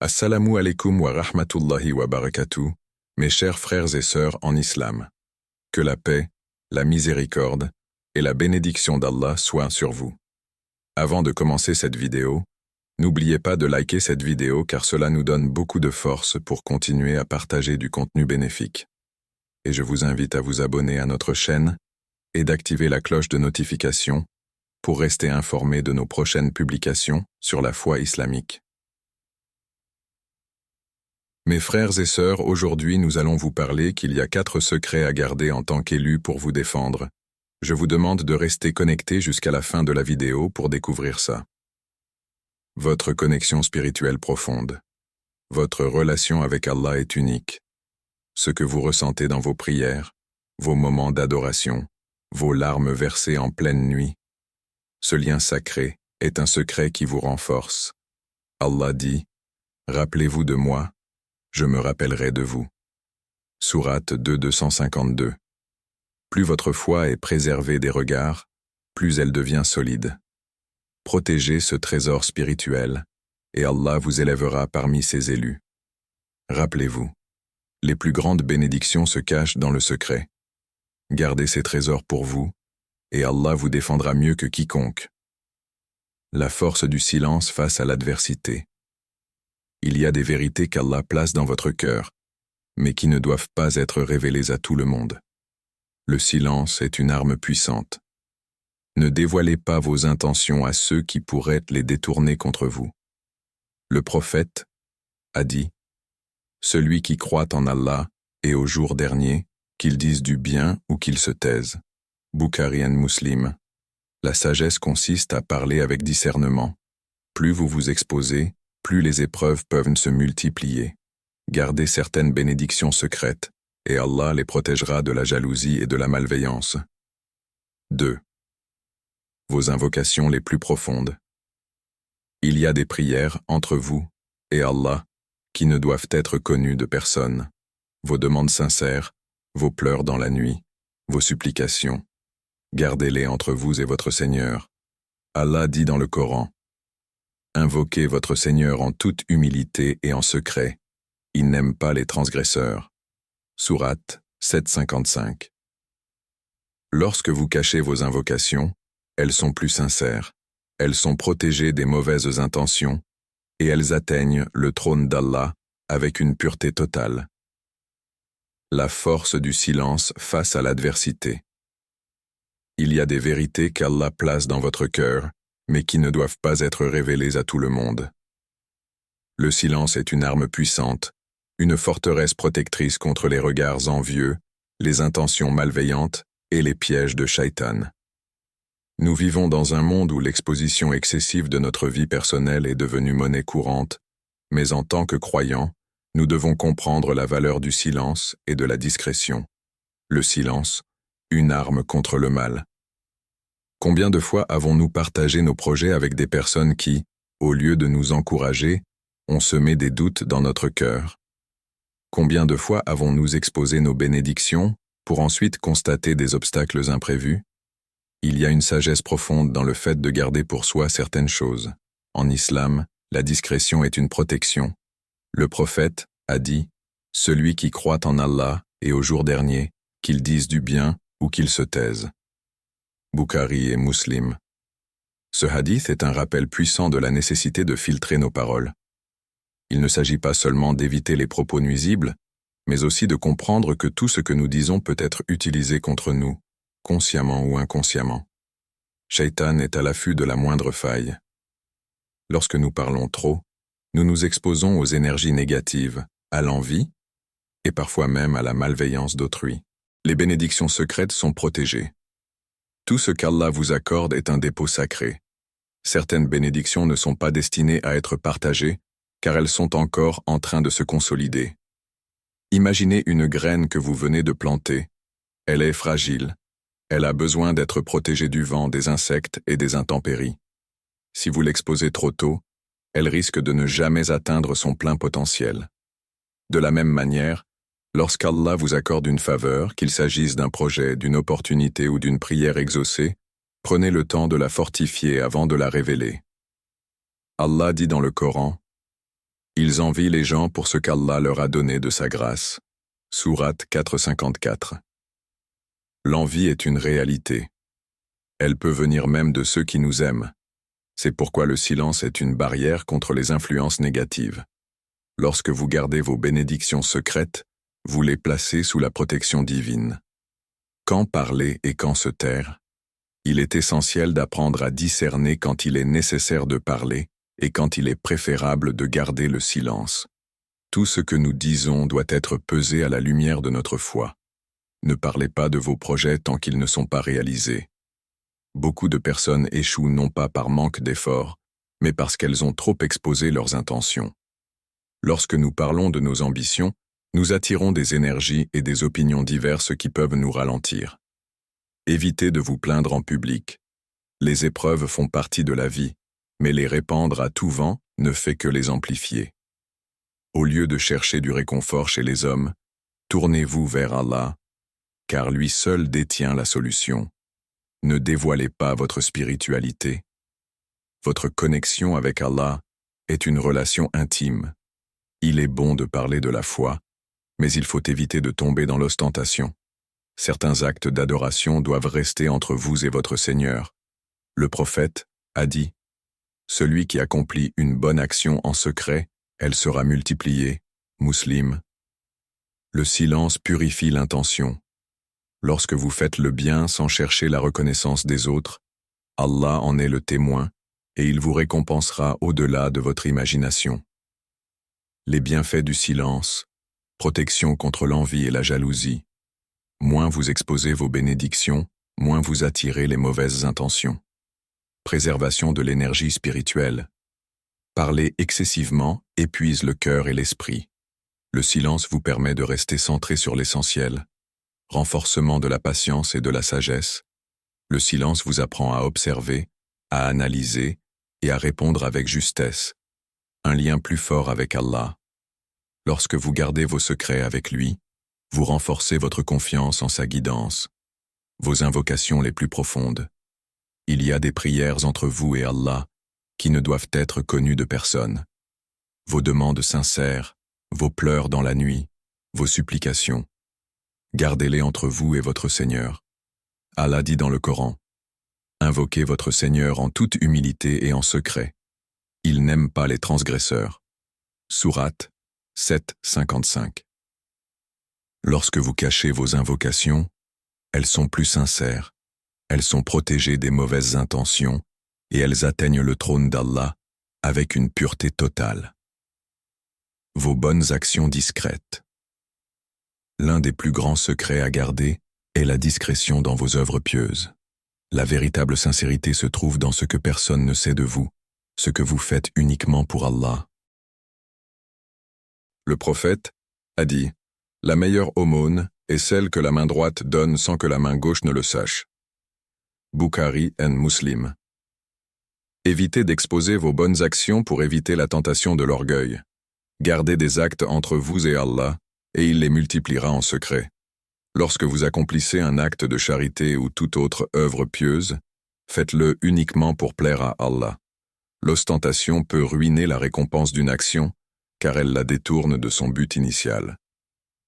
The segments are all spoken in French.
Assalamu alaikum wa rahmatullahi wa barakatuh, mes chers frères et sœurs en islam. Que la paix, la miséricorde et la bénédiction d'Allah soient sur vous. Avant de commencer cette vidéo, n'oubliez pas de liker cette vidéo car cela nous donne beaucoup de force pour continuer à partager du contenu bénéfique. Et je vous invite à vous abonner à notre chaîne et d'activer la cloche de notification pour rester informé de nos prochaines publications sur la foi islamique. Mes frères et sœurs, aujourd'hui nous allons vous parler qu'il y a 4 secrets à garder en tant qu'élus pour vous défendre. Je vous demande de rester connecté jusqu'à la fin de la vidéo pour découvrir ça. Votre connexion spirituelle profonde. Votre relation avec Allah est unique. Ce que vous ressentez dans vos prières, vos moments d'adoration, vos larmes versées en pleine nuit. Ce lien sacré est un secret qui vous renforce. Allah dit « Rappelez-vous de moi, je me rappellerai de vous. » Sourate 252. Plus votre foi est préservée des regards, plus elle devient solide. Protégez ce trésor spirituel, et Allah vous élèvera parmi ses élus. Rappelez-vous, les plus grandes bénédictions se cachent dans le secret. Gardez ces trésors pour vous, et Allah vous défendra mieux que quiconque. La force du silence face à l'adversité. Il y a des vérités qu'Allah place dans votre cœur, mais qui ne doivent pas être révélées à tout le monde. Le silence est une arme puissante. Ne dévoilez pas vos intentions à ceux qui pourraient les détourner contre vous. Le prophète a dit « Celui qui croit en Allah et au jour dernier, qu'il dise du bien ou qu'il se taise. » Bukhari and Muslim. La sagesse consiste à parler avec discernement. Plus vous vous exposez, plus les épreuves peuvent se multiplier. Gardez certaines bénédictions secrètes, et Allah les protégera de la jalousie et de la malveillance. 2. Vos invocations les plus profondes. Il y a des prières entre vous et Allah qui ne doivent être connues de personne. Vos demandes sincères, vos pleurs dans la nuit, vos supplications. Gardez-les entre vous et votre Seigneur. Allah dit dans le Coran, Invoquez votre Seigneur en toute humilité et en secret. Il n'aime pas les transgresseurs. Sourate 755. Lorsque vous cachez vos invocations, elles sont plus sincères. Elles sont protégées des mauvaises intentions et elles atteignent le trône d'Allah avec une pureté totale. La force du silence face à l'adversité. Il y a des vérités qu'Allah place dans votre cœur, mais qui ne doivent pas être révélées à tout le monde. Le silence est une arme puissante, une forteresse protectrice contre les regards envieux, les intentions malveillantes et les pièges de Shaitan. Nous vivons dans un monde où l'exposition excessive de notre vie personnelle est devenue monnaie courante, mais en tant que croyants, nous devons comprendre la valeur du silence et de la discrétion. Le silence, une arme contre le mal. Combien de fois avons-nous partagé nos projets avec des personnes qui, au lieu de nous encourager, ont semé des doutes dans notre cœur? Combien de fois avons-nous exposé nos bénédictions pour ensuite constater des obstacles imprévus? Il y a une sagesse profonde dans le fait de garder pour soi certaines choses. En islam, la discrétion est une protection. Le prophète a dit « Celui qui croit en Allah et au jour dernier, qu'il dise du bien ou qu'il se taise. » Bukhari et Muslim. Ce hadith est un rappel puissant de la nécessité de filtrer nos paroles. Il ne s'agit pas seulement d'éviter les propos nuisibles, mais aussi de comprendre que tout ce que nous disons peut être utilisé contre nous, consciemment ou inconsciemment. Shaitan est à l'affût de la moindre faille. Lorsque nous parlons trop, nous nous exposons aux énergies négatives, à l'envie et parfois même à la malveillance d'autrui. Les bénédictions secrètes sont protégées. Tout ce qu'Allah vous accorde est un dépôt sacré. Certaines bénédictions ne sont pas destinées à être partagées, car elles sont encore en train de se consolider. Imaginez une graine que vous venez de planter. Elle est fragile. Elle a besoin d'être protégée du vent, des insectes et des intempéries. Si vous l'exposez trop tôt, elle risque de ne jamais atteindre son plein potentiel. De la même manière, lorsqu'Allah vous accorde une faveur, qu'il s'agisse d'un projet, d'une opportunité ou d'une prière exaucée, prenez le temps de la fortifier avant de la révéler. Allah dit dans le Coran, Ils envient les gens pour ce qu'Allah leur a donné de sa grâce. Sourate 454. L'envie est une réalité. Elle peut venir même de ceux qui nous aiment. C'est pourquoi le silence est une barrière contre les influences négatives. Lorsque vous gardez vos bénédictions secrètes, vous les placez sous la protection divine. Quand parler et quand se taire? Il est essentiel d'apprendre à discerner quand il est nécessaire de parler et quand il est préférable de garder le silence. Tout ce que nous disons doit être pesé à la lumière de notre foi. Ne parlez pas de vos projets tant qu'ils ne sont pas réalisés. Beaucoup de personnes échouent non pas par manque d'efforts, mais parce qu'elles ont trop exposé leurs intentions. Lorsque nous parlons de nos ambitions, nous attirons des énergies et des opinions diverses qui peuvent nous ralentir. Évitez de vous plaindre en public. Les épreuves font partie de la vie, mais les répandre à tout vent ne fait que les amplifier. Au lieu de chercher du réconfort chez les hommes, tournez-vous vers Allah, car lui seul détient la solution. Ne dévoilez pas votre spiritualité. Votre connexion avec Allah est une relation intime. Il est bon de parler de la foi, mais il faut éviter de tomber dans l'ostentation. Certains actes d'adoration doivent rester entre vous et votre Seigneur. Le prophète a dit « Celui qui accomplit une bonne action en secret, elle sera multipliée. » Muslim. Le silence purifie l'intention. Lorsque vous faites le bien sans chercher la reconnaissance des autres, Allah en est le témoin et il vous récompensera au-delà de votre imagination. Les bienfaits du silence, protection contre l'envie et la jalousie. Moins vous exposez vos bénédictions, moins vous attirez les mauvaises intentions. Préservation de l'énergie spirituelle. Parler excessivement épuise le cœur et l'esprit. Le silence vous permet de rester centré sur l'essentiel. Renforcement de la patience et de la sagesse. Le silence vous apprend à observer, à analyser et à répondre avec justesse. Un lien plus fort avec Allah. Lorsque vous gardez vos secrets avec lui, vous renforcez votre confiance en sa guidance. Vos invocations les plus profondes. Il y a des prières entre vous et Allah qui ne doivent être connues de personne. Vos demandes sincères, vos pleurs dans la nuit, vos supplications. Gardez-les entre vous et votre Seigneur. Allah dit dans le Coran, « Invoquez votre Seigneur en toute humilité et en secret. Il n'aime pas les transgresseurs. » Sourate 7:55. Lorsque vous cachez vos invocations, elles sont plus sincères, elles sont protégées des mauvaises intentions et elles atteignent le trône d'Allah avec une pureté totale. Vos bonnes actions discrètes. L'un des plus grands secrets à garder est la discrétion dans vos œuvres pieuses. La véritable sincérité se trouve dans ce que personne ne sait de vous, ce que vous faites uniquement pour Allah. Le prophète a dit « La meilleure aumône est celle que la main droite donne sans que la main gauche ne le sache. » Bukhari and Muslim. Évitez d'exposer vos bonnes actions pour éviter la tentation de l'orgueil. Gardez des actes entre vous et Allah, et il les multipliera en secret. Lorsque vous accomplissez un acte de charité ou toute autre œuvre pieuse, faites-le uniquement pour plaire à Allah. L'ostentation peut ruiner la récompense d'une action, car elle la détourne de son but initial.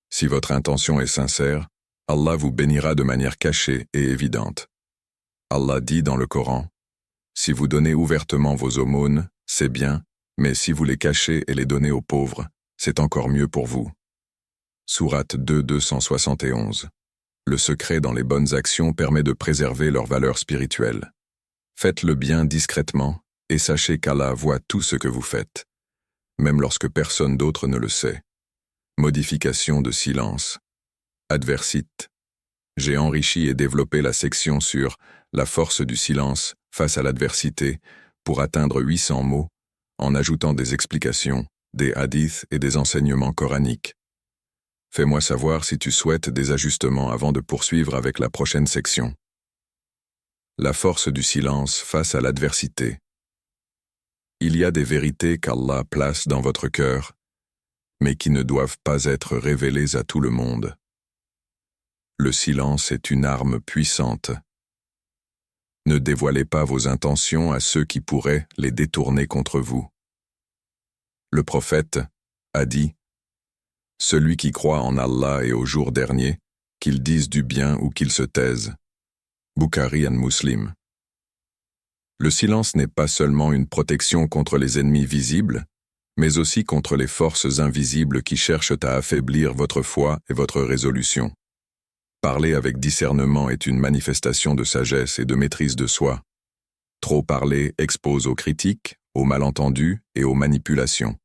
Si votre intention est sincère, Allah vous bénira de manière cachée et évidente. Allah dit dans le Coran, « Si vous donnez ouvertement vos aumônes, c'est bien, mais si vous les cachez et les donnez aux pauvres, c'est encore mieux pour vous. » Sourate 2:271. Le secret dans les bonnes actions permet de préserver leur valeur spirituelle. Faites le bien discrètement et sachez qu'Allah voit tout ce que vous faites, même lorsque personne d'autre ne le sait. Modification de silence. Adversite. J'ai enrichi et développé la section sur la force du silence face à l'adversité pour atteindre 800 mots, en ajoutant des explications, des hadiths et des enseignements coraniques. Fais-moi savoir si tu souhaites des ajustements avant de poursuivre avec la prochaine section. La force du silence face à l'adversité. Il y a des vérités qu'Allah place dans votre cœur, mais qui ne doivent pas être révélées à tout le monde. Le silence est une arme puissante. Ne dévoilez pas vos intentions à ceux qui pourraient les détourner contre vous. Le prophète a dit « Celui qui croit en Allah et au jour dernier, qu'il dise du bien ou qu'il se taise. » Bukhari and Muslim. Le silence n'est pas seulement une protection contre les ennemis visibles, mais aussi contre les forces invisibles qui cherchent à affaiblir votre foi et votre résolution. Parler avec discernement est une manifestation de sagesse et de maîtrise de soi. Trop parler expose aux critiques, aux malentendus et aux manipulations.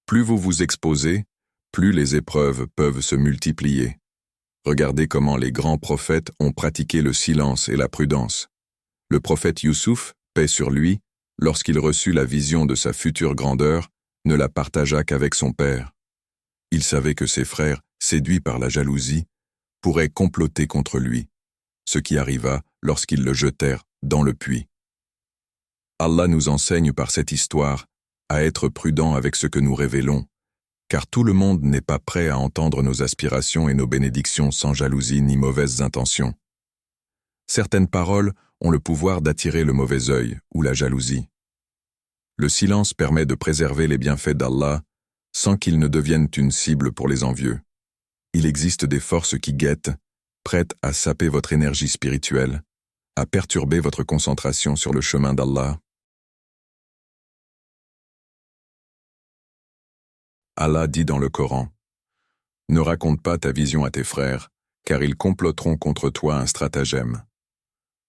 Plus vous vous exposez, plus les épreuves peuvent se multiplier. Regardez comment les grands prophètes ont pratiqué le silence et la prudence. Le prophète Youssouf, paix sur lui, lorsqu'il reçut la vision de sa future grandeur, ne la partagea qu'avec son père. Il savait que ses frères, séduits par la jalousie, pourraient comploter contre lui, ce qui arriva lorsqu'ils le jetèrent dans le puits. Allah nous enseigne par cette histoire à être prudents avec ce que nous révélons, car tout le monde n'est pas prêt à entendre nos aspirations et nos bénédictions sans jalousie ni mauvaises intentions. Certaines paroles ont le pouvoir d'attirer le mauvais œil ou la jalousie. Le silence permet de préserver les bienfaits d'Allah sans qu'ils ne deviennent une cible pour les envieux. Il existe des forces qui guettent, prêtes à saper votre énergie spirituelle, à perturber votre concentration sur le chemin d'Allah. Allah dit dans le Coran « Ne raconte pas ta vision à tes frères, car ils comploteront contre toi un stratagème. »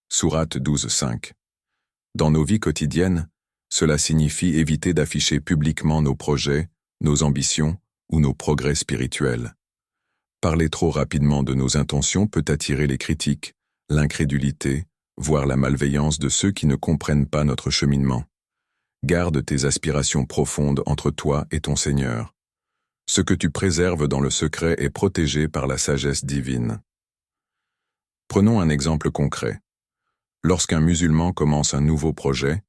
Sourate 12:5. Dans nos vies quotidiennes, cela signifie éviter d'afficher publiquement nos projets, nos ambitions ou nos progrès spirituels. Parler trop rapidement de nos intentions peut attirer les critiques, l'incrédulité, voire la malveillance de ceux qui ne comprennent pas notre cheminement. Garde tes aspirations profondes entre toi et ton Seigneur. Ce que tu préserves dans le secret est protégé par la sagesse divine. Prenons un exemple concret. Lorsqu'un musulman commence un nouveau projet,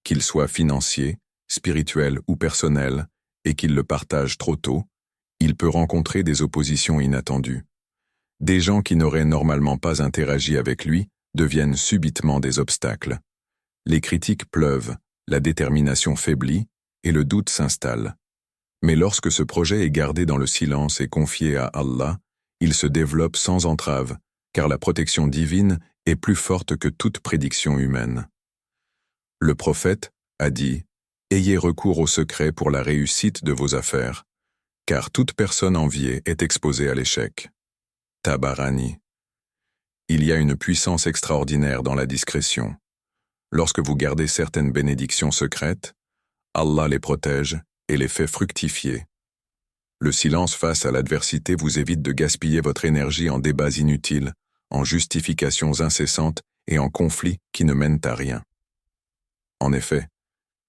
qu'il soit financier, spirituel ou personnel, et qu'il le partage trop tôt, il peut rencontrer des oppositions inattendues. Des gens qui n'auraient normalement pas interagi avec lui deviennent subitement des obstacles. Les critiques pleuvent, la détermination faiblit et le doute s'installe. Mais lorsque ce projet est gardé dans le silence et confié à Allah, il se développe sans entrave, car la protection divine est plus forte que toute prédiction humaine. Le prophète a dit « Ayez recours au secret pour la réussite de vos affaires, car toute personne enviée est exposée à l'échec. » Tabarani. Il y a une puissance extraordinaire dans la discrétion. Lorsque vous gardez certaines bénédictions secrètes, Allah les protège et les fait fructifier. Le silence face à l'adversité vous évite de gaspiller votre énergie en débats inutiles, en justifications incessantes et en conflits qui ne mènent à rien. En effet,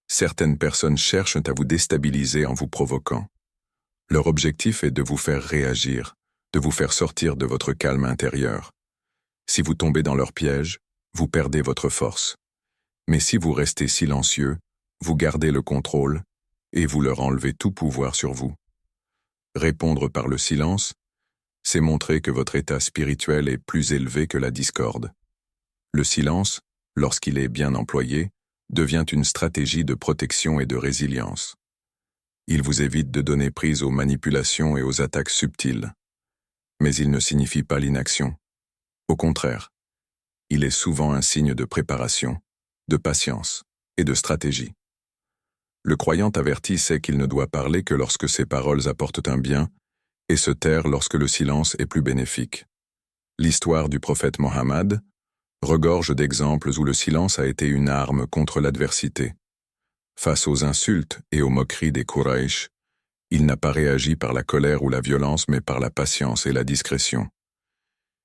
certaines personnes cherchent à vous déstabiliser en vous provoquant. Leur objectif est de vous faire réagir, de vous faire sortir de votre calme intérieur. Si vous tombez dans leur piège, vous perdez votre force. Mais si vous restez silencieux, vous gardez le contrôle et vous leur enlevez tout pouvoir sur vous. Répondre par le silence, c'est montrer que votre état spirituel est plus élevé que la discorde. Le silence, lorsqu'il est bien employé, devient une stratégie de protection et de résilience. Il vous évite de donner prise aux manipulations et aux attaques subtiles. Mais il ne signifie pas l'inaction. Au contraire, il est souvent un signe de préparation, de patience et de stratégie. Le croyant averti sait qu'il ne doit parler que lorsque ses paroles apportent un bien et se taire lorsque le silence est plus bénéfique. L'histoire du prophète Mohammed regorge d'exemples où le silence a été une arme contre l'adversité. Face aux insultes et aux moqueries des Quraysh, il n'a pas réagi par la colère ou la violence, mais par la patience et la discrétion.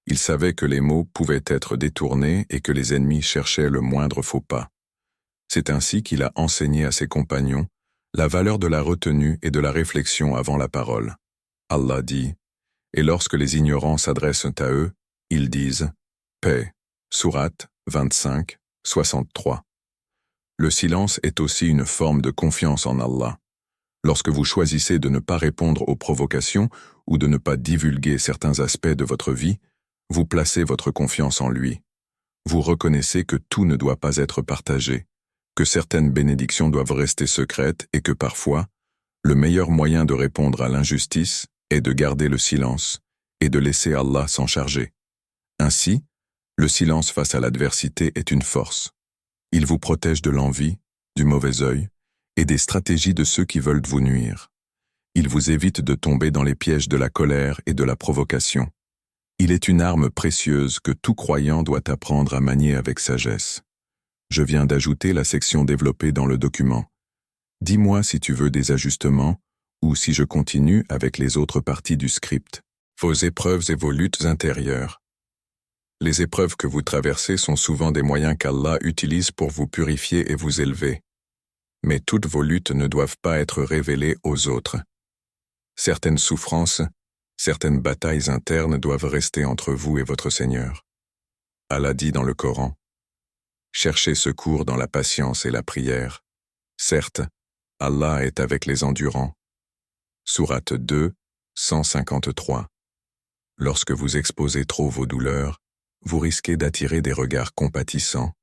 Il savait que les mots pouvaient être détournés et que les ennemis cherchaient le moindre faux pas. C'est ainsi qu'il a enseigné à ses compagnons la valeur de la retenue et de la réflexion avant la parole. Allah dit « Et lorsque les ignorants s'adressent à eux, ils disent « Paix ». Sourate 25, 63. Le silence est aussi une forme de confiance en Allah. Lorsque vous choisissez de ne pas répondre aux provocations ou de ne pas divulguer certains aspects de votre vie, vous placez votre confiance en lui. Vous reconnaissez que tout ne doit pas être partagé, que certaines bénédictions doivent rester secrètes et que parfois, Le meilleur moyen de répondre à l'injustice est de garder le silence et de laisser Allah s'en charger. Ainsi, le silence face à l'adversité est une force. Il vous protège de l'envie, du mauvais œil et des stratégies de ceux qui veulent vous nuire. Il vous évite de tomber dans les pièges de la colère et de la provocation. Il est une arme précieuse que tout croyant doit apprendre à manier avec sagesse. Je viens d'ajouter la section développée dans le document. Dis-moi si tu veux des ajustements ou si je continue avec les autres parties du script. Vos épreuves et vos luttes intérieures. Les épreuves que vous traversez sont souvent des moyens qu'Allah utilise pour vous purifier et vous élever. Mais toutes vos luttes ne doivent pas être révélées aux autres. Certaines souffrances, certaines batailles internes doivent rester entre vous et votre Seigneur. Allah dit dans le Coran, « Cherchez secours dans la patience et la prière. Certes, Allah est avec les endurants. » Sourate 2, 153. Lorsque vous exposez trop vos douleurs, vous risquez d'attirer des regards compatissants,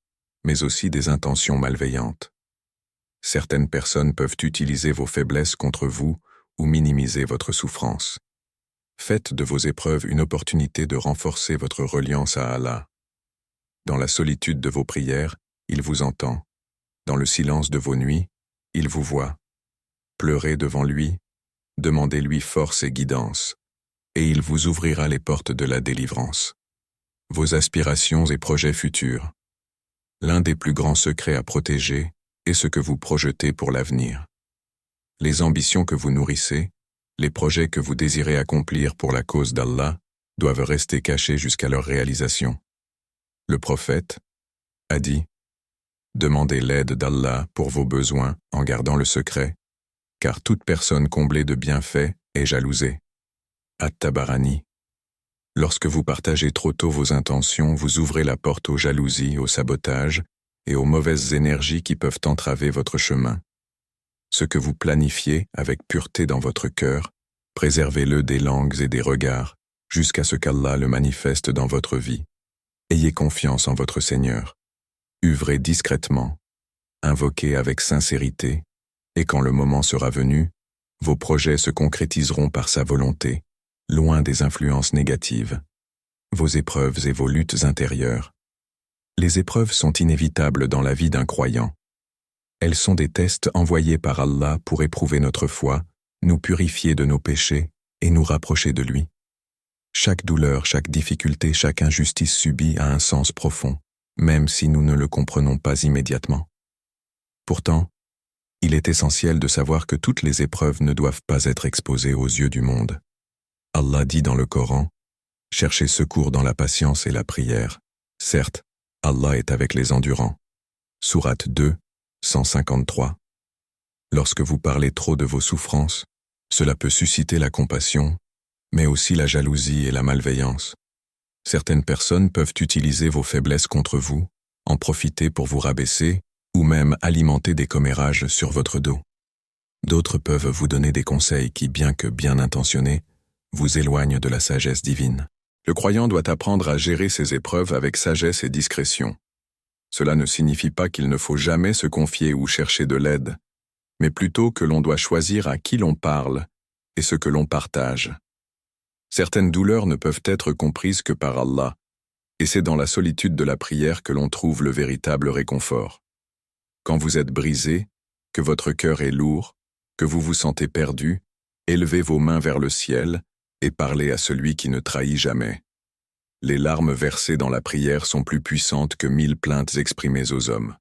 mais aussi des intentions malveillantes. Certaines personnes peuvent utiliser vos faiblesses contre vous ou minimiser votre souffrance. Faites de vos épreuves une opportunité de renforcer votre reliance à Allah. Dans la solitude de vos prières, il vous entend. Dans le silence de vos nuits, il vous voit. Pleurez devant lui, demandez-lui force et guidance, et il vous ouvrira les portes de la délivrance. Vos aspirations et projets futurs. L'un des plus grands secrets à protéger est ce que vous projetez pour l'avenir. Les ambitions que vous nourrissez, les projets que vous désirez accomplir pour la cause d'Allah, doivent rester cachés jusqu'à leur réalisation. Le prophète a dit « Demandez l'aide d'Allah pour vos besoins en gardant le secret, car toute personne comblée de bienfaits est jalousée. » At-Tabarani. Lorsque vous partagez trop tôt vos intentions, vous ouvrez la porte aux jalousies, au sabotage et aux mauvaises énergies qui peuvent entraver votre chemin. Ce que vous planifiez avec pureté dans votre cœur, préservez-le des langues et des regards, jusqu'à ce qu'Allah le manifeste dans votre vie. Ayez confiance en votre Seigneur. Œuvrez discrètement, invoquez avec sincérité, et quand le moment sera venu, vos projets se concrétiseront par sa volonté, loin des influences négatives. Vos épreuves et vos luttes intérieures. Les épreuves sont inévitables dans la vie d'un croyant. Elles sont des tests envoyés par Allah pour éprouver notre foi, nous purifier de nos péchés et nous rapprocher de lui. Chaque douleur, chaque difficulté, chaque injustice subie a un sens profond, même si nous ne le comprenons pas immédiatement. Pourtant, il est essentiel de savoir que toutes les épreuves ne doivent pas être exposées aux yeux du monde. Allah dit dans le Coran, « Cherchez secours dans la patience et la prière. Certes, Allah est avec les endurants. » Sourate 2, 153. Lorsque vous parlez trop de vos souffrances, cela peut susciter la compassion, mais aussi la jalousie et la malveillance. Certaines personnes peuvent utiliser vos faiblesses contre vous, en profiter pour vous rabaisser ou même alimenter des commérages sur votre dos. D'autres peuvent vous donner des conseils qui, bien que bien intentionnés, vous éloignent de la sagesse divine. Le croyant doit apprendre à gérer ses épreuves avec sagesse et discrétion. Cela ne signifie pas qu'il ne faut jamais se confier ou chercher de l'aide, mais plutôt que l'on doit choisir à qui l'on parle et ce que l'on partage. Certaines douleurs ne peuvent être comprises que par Allah, et c'est dans la solitude de la prière que l'on trouve le véritable réconfort. Quand vous êtes brisé, que votre cœur est lourd, que vous vous sentez perdu, élevez vos mains vers le ciel et parlez à celui qui ne trahit jamais. Les larmes versées dans la prière sont plus puissantes que 1000 plaintes exprimées aux hommes.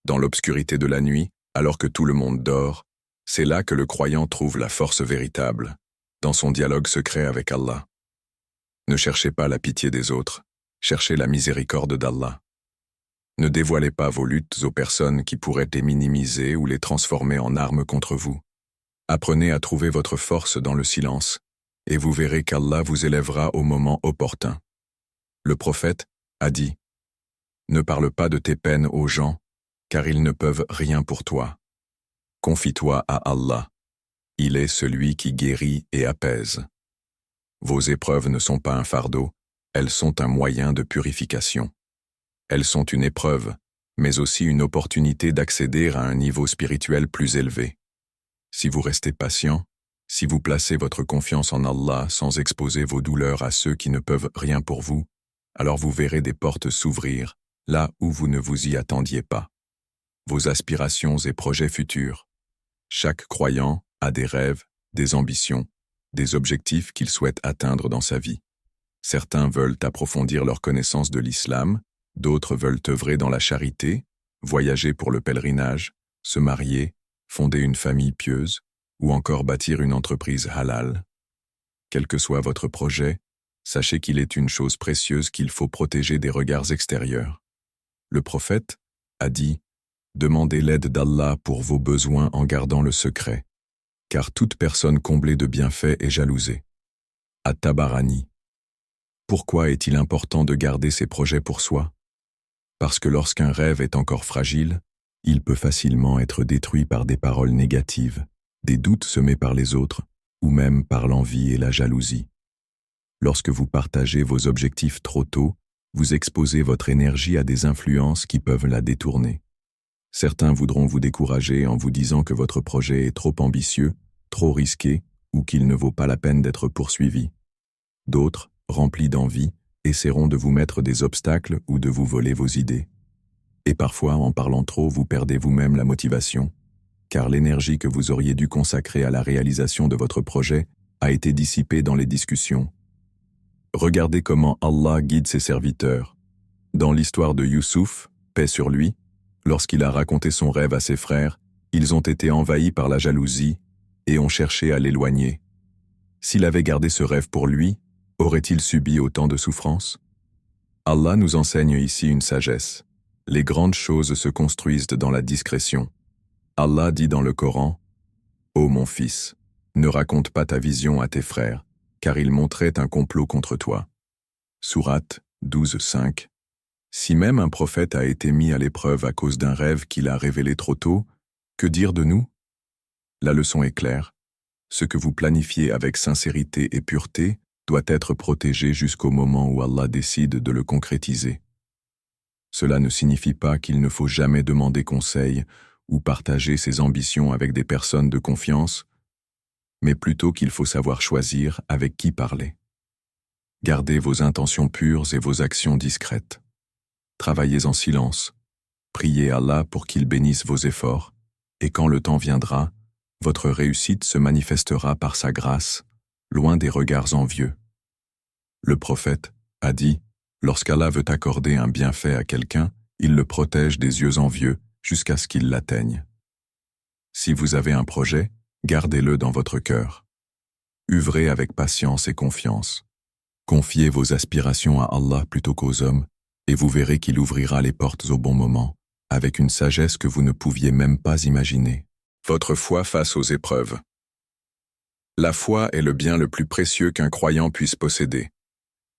Dans l'obscurité de la nuit, alors que tout le monde dort, c'est là que le croyant trouve la force véritable, dans son dialogue secret avec Allah. Ne cherchez pas la pitié des autres, cherchez la miséricorde d'Allah. Ne dévoilez pas vos luttes aux personnes qui pourraient les minimiser ou les transformer en armes contre vous. Apprenez à trouver votre force dans le silence, et vous verrez qu'Allah vous élèvera au moment opportun. Le prophète a dit « Ne parle pas de tes peines aux gens, car ils ne peuvent rien pour toi. Confie-toi à Allah. Il est celui qui guérit et apaise. Vos épreuves ne sont pas un fardeau, elles sont un moyen de purification. Elles sont une épreuve, mais aussi une opportunité d'accéder à un niveau spirituel plus élevé. Si vous restez patient, si vous placez votre confiance en Allah sans exposer vos douleurs à ceux qui ne peuvent rien pour vous, alors vous verrez des portes s'ouvrir là où vous ne vous y attendiez pas. Vos aspirations et projets futurs. Chaque croyant a des rêves, des ambitions, des objectifs qu'il souhaite atteindre dans sa vie. Certains veulent approfondir leur connaissance de l'islam, d'autres veulent œuvrer dans la charité, voyager pour le pèlerinage, se marier, fonder une famille pieuse, ou encore bâtir une entreprise halal. Quel que soit votre projet, sachez qu'il est une chose précieuse qu'il faut protéger des regards extérieurs. Le prophète a dit « Demandez l'aide d'Allah pour vos besoins en gardant le secret, car toute personne comblée de bienfaits est jalousée. » At-Tabarani. Pourquoi est-il important de garder ses projets pour soi? Parce que lorsqu'un rêve est encore fragile, il peut facilement être détruit par des paroles négatives, des doutes semés par les autres, ou même par l'envie et la jalousie. Lorsque vous partagez vos objectifs trop tôt, vous exposez votre énergie à des influences qui peuvent la détourner. Certains voudront vous décourager en vous disant que votre projet est trop ambitieux, trop risqué, ou qu'il ne vaut pas la peine d'être poursuivi. D'autres, remplis d'envie, essaieront de vous mettre des obstacles ou de vous voler vos idées. Et parfois, en parlant trop, vous perdez vous-même la motivation, car l'énergie que vous auriez dû consacrer à la réalisation de votre projet a été dissipée dans les discussions. Regardez comment Allah guide ses serviteurs. Dans l'histoire de Youssouf, paix sur lui, lorsqu'il a raconté son rêve à ses frères, ils ont été envahis par la jalousie et ont cherché à l'éloigner. S'il avait gardé ce rêve pour lui, aurait-il subi autant de souffrances? Allah nous enseigne ici une sagesse. Les grandes choses se construisent dans la discrétion. Allah dit dans le Coran, « Ô mon fils, ne raconte pas ta vision à tes frères, car ils montraient un complot contre toi. » Sourate 12:5. Si même un prophète a été mis à l'épreuve à cause d'un rêve qu'il a révélé trop tôt, que dire de nous? La leçon est claire. Ce que vous planifiez avec sincérité et pureté doit être protégé jusqu'au moment où Allah décide de le concrétiser. Cela ne signifie pas qu'il ne faut jamais demander conseil ou partager ses ambitions avec des personnes de confiance, mais plutôt qu'il faut savoir choisir avec qui parler. Gardez vos intentions pures et vos actions discrètes. Travaillez en silence, priez Allah pour qu'il bénisse vos efforts, et quand le temps viendra, votre réussite se manifestera par sa grâce, loin des regards envieux. Le prophète a dit, lorsqu'Allah veut accorder un bienfait à quelqu'un, il le protège des yeux envieux jusqu'à ce qu'il l'atteigne. Si vous avez un projet, gardez-le dans votre cœur. Œuvrez avec patience et confiance. Confiez vos aspirations à Allah plutôt qu'aux hommes, et vous verrez qu'il ouvrira les portes au bon moment, avec une sagesse que vous ne pouviez même pas imaginer. Votre foi face aux épreuves. La foi est le bien le plus précieux qu'un croyant puisse posséder.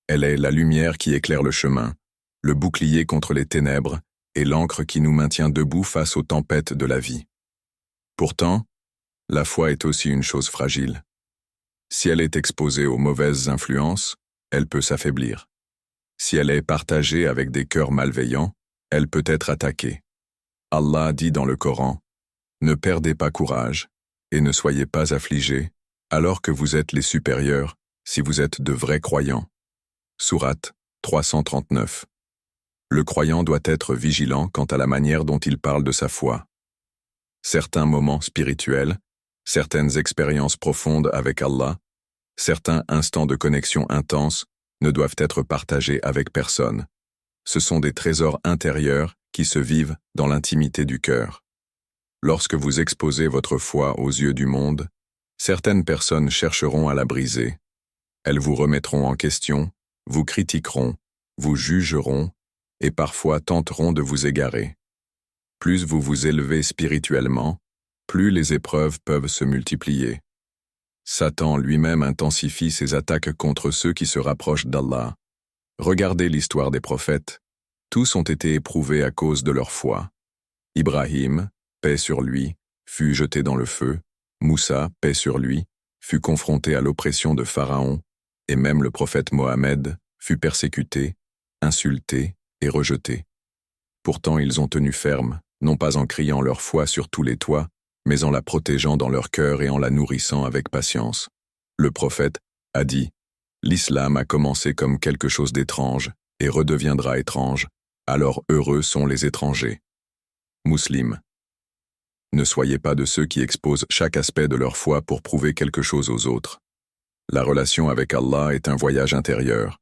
Elle est la lumière qui éclaire le chemin, le bouclier contre les ténèbres et l'ancre qui nous maintient debout face aux tempêtes de la vie. Pourtant, la foi est aussi une chose fragile. Si elle est exposée aux mauvaises influences, elle peut s'affaiblir. Si elle est partagée avec des cœurs malveillants, elle peut être attaquée. Allah dit dans le Coran, « Ne perdez pas courage et ne soyez pas affligés, alors que vous êtes les supérieurs, si vous êtes de vrais croyants. » Sourate 339. Le croyant doit être vigilant quant à la manière dont il parle de sa foi. Certains moments spirituels, certaines expériences profondes avec Allah, certains instants de connexion intense ne doivent être partagés avec personne. Ce sont des trésors intérieurs qui se vivent dans l'intimité du cœur. Lorsque vous exposez votre foi aux yeux du monde, certaines personnes chercheront à la briser. Elles vous remettront en question, vous critiqueront, vous jugeront et parfois tenteront de vous égarer. Plus vous vous élevez spirituellement, plus les épreuves peuvent se multiplier. Satan lui-même intensifie ses attaques contre ceux qui se rapprochent d'Allah. Regardez l'histoire des prophètes. Tous ont été éprouvés à cause de leur foi. Ibrahim, paix sur lui, fut jeté dans le feu. Moussa, paix sur lui, fut confronté à l'oppression de Pharaon, et même le prophète Mohammed fut persécuté, insulté et rejeté. Pourtant ils ont tenu ferme, non pas en criant leur foi sur tous les toits, mais en la protégeant dans leur cœur et en la nourrissant avec patience. Le prophète a dit, « L'islam a commencé comme quelque chose d'étrange et redeviendra étrange, alors heureux sont les étrangers. » Muslim. Ne soyez pas de ceux qui exposent chaque aspect de leur foi pour prouver quelque chose aux autres. La relation avec Allah est un voyage intérieur,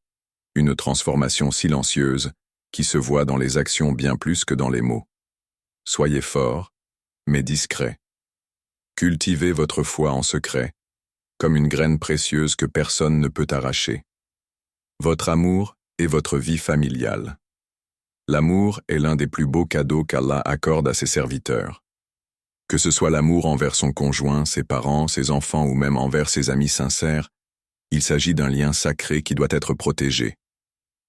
une transformation silencieuse qui se voit dans les actions bien plus que dans les mots. Soyez forts, mais discrets. Cultivez votre foi en secret, comme une graine précieuse que personne ne peut arracher. Votre amour est votre vie familiale. L'amour est l'un des plus beaux cadeaux qu'Allah accorde à ses serviteurs. Que ce soit l'amour envers son conjoint, ses parents, ses enfants ou même envers ses amis sincères, il s'agit d'un lien sacré qui doit être protégé.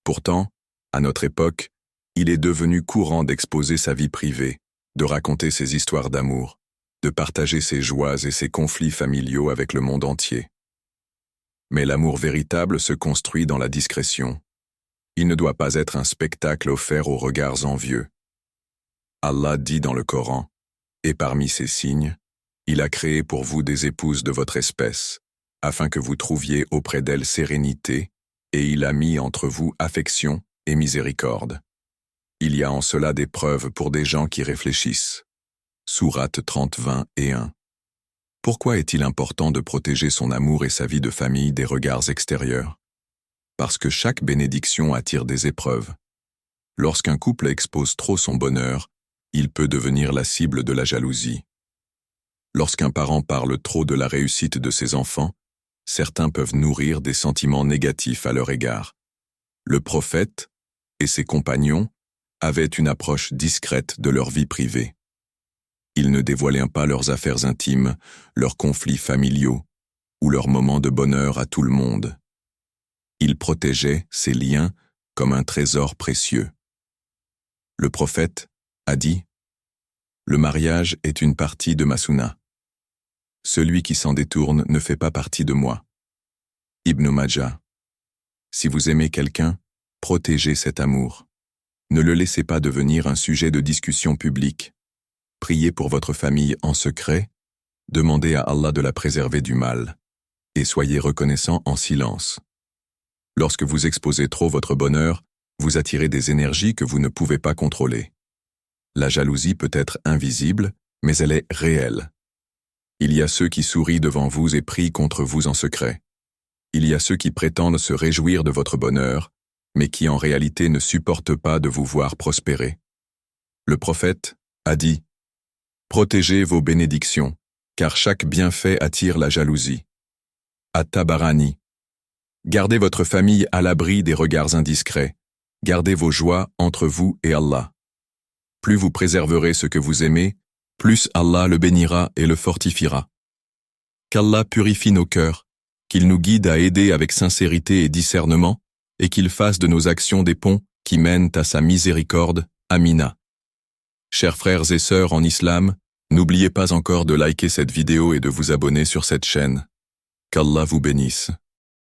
Pourtant, à notre époque, il est devenu courant d'exposer sa vie privée, de raconter ses histoires d'amour, de partager ses joies et ses conflits familiaux avec le monde entier. Mais l'amour véritable se construit dans la discrétion. Il ne doit pas être un spectacle offert aux regards envieux. Allah dit dans le Coran, « Et parmi ces signes, il a créé pour vous des épouses de votre espèce, afin que vous trouviez auprès d'elles sérénité, et il a mis entre vous affection et miséricorde. Il y a en cela des preuves pour des gens qui réfléchissent. » Sourate 30, 20 et 1. Pourquoi est-il important de protéger son amour et sa vie de famille des regards extérieurs? Parce que chaque bénédiction attire des épreuves. Lorsqu'un couple expose trop son bonheur, il peut devenir la cible de la jalousie. Lorsqu'un parent parle trop de la réussite de ses enfants, certains peuvent nourrir des sentiments négatifs à leur égard. Le prophète et ses compagnons avaient une approche discrète de leur vie privée. Ils ne dévoilaient pas leurs affaires intimes, leurs conflits familiaux ou leurs moments de bonheur à tout le monde. Ils protégeaient ces liens comme un trésor précieux. Le prophète a dit, « Le mariage est une partie de ma sunna. Celui qui s'en détourne ne fait pas partie de moi. » Ibn Majah. Si vous aimez quelqu'un, protégez cet amour. Ne le laissez pas devenir un sujet de discussion publique. Priez pour votre famille en secret, demandez à Allah de la préserver du mal, et soyez reconnaissant en silence. Lorsque vous exposez trop votre bonheur, vous attirez des énergies que vous ne pouvez pas contrôler. La jalousie peut être invisible, mais elle est réelle. Il y a ceux qui sourient devant vous et prient contre vous en secret. Il y a ceux qui prétendent se réjouir de votre bonheur, mais qui en réalité ne supportent pas de vous voir prospérer. Le prophète a dit, « Protégez vos bénédictions, car chaque bienfait attire la jalousie. » At-Tabarani. Gardez votre famille à l'abri des regards indiscrets. Gardez vos joies entre vous et Allah. Plus vous préserverez ce que vous aimez, plus Allah le bénira et le fortifiera. Qu'Allah purifie nos cœurs, qu'il nous guide à aider avec sincérité et discernement, et qu'il fasse de nos actions des ponts qui mènent à sa miséricorde. Amina. Chers frères et sœurs en islam, n'oubliez pas encore de liker cette vidéo et de vous abonner sur cette chaîne. Qu'Allah vous bénisse.